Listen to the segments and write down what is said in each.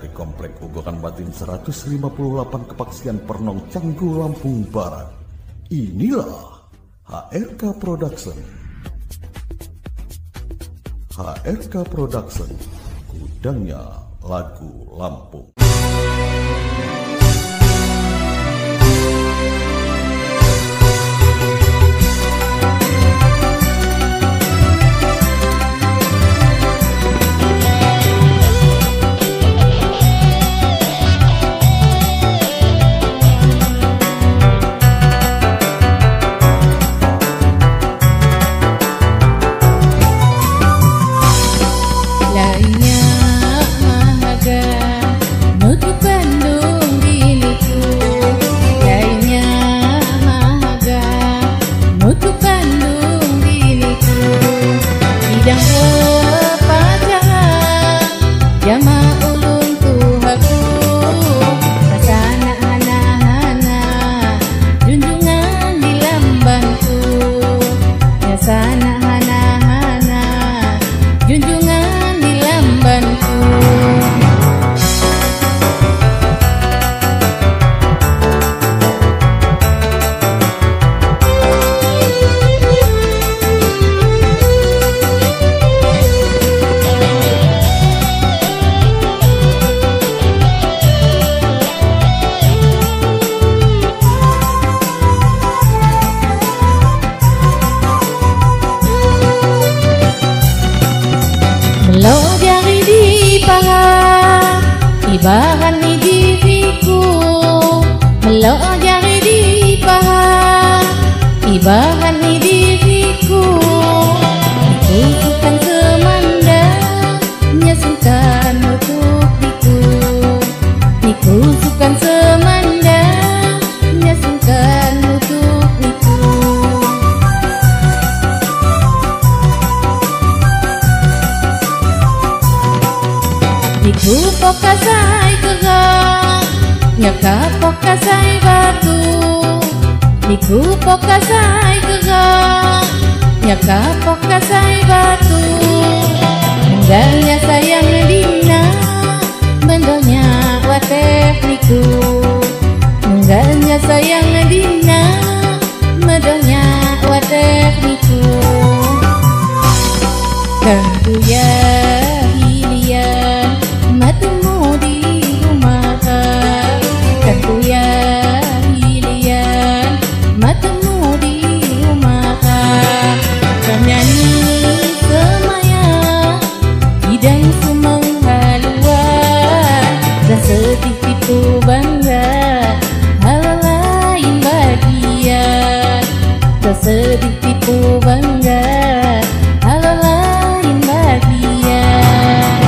dari Komplek Ugokan Batin 158 Kepaksian Pernong Canggu, Lampung Barat. Inilah HRK Production. HRK Production, gudangnya lagu Lampung. Ibahan ni diriku, melo jari di paha. Ibahan ni diriku, kutukan semanda, nyasukan untuk diku. Kutukan semanda, nyasukan untuk diku. Diku pokasai gerak, nyaka pokasai batu. Diku pokasai gerak, nyaka pokasai batu. Mengganya sayang dina, mendonya watek niku. Mengganya sayang dina, mendonya watek niku. Tentu ya hilian matumu di rumah. Tentu ya hilian matumu di rumah. Penyanyi semaya hidang sumeng haluan, dan sedih tipu bangga hal lain bagian. Dan sedih tipu bangga hal lain bagian.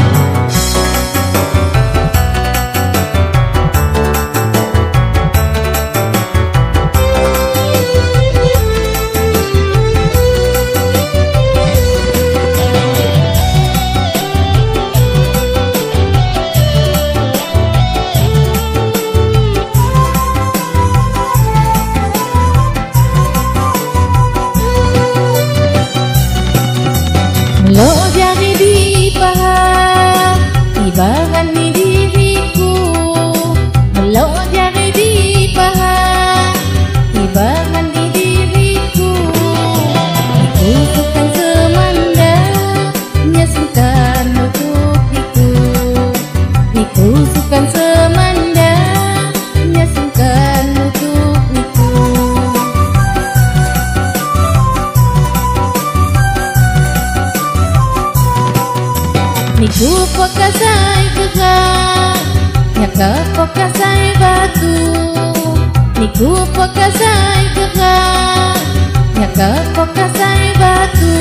Lo jari di paha, ibahan ni diriku. Lo jari di paha, ibahan ni diriku. Kutukan semanda, nyasukan untuk diku. Kutukan semanda, nyasukan untuk diku. Niku pokasai gerak, nyaka pokasai batu. Niku pokasai gerak, nyaka pokasai batu.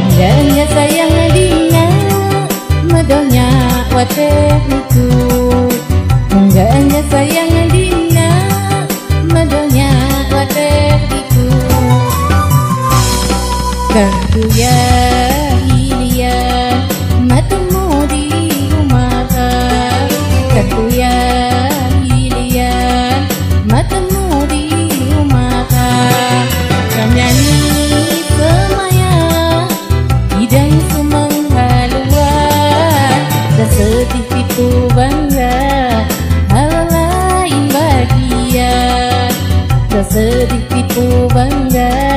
Mengganya sayang dina, medonya watek niku. Mengganya sayang dina, medonya watek niku. Tentu ya hilian matumu di rumah. Tentu ya hilian matumu di rumah. Penyanyi semaya hidang sumeng haluan, Bersedih tipu bangga, hal lain bahagia. Bersedih tipu bangga,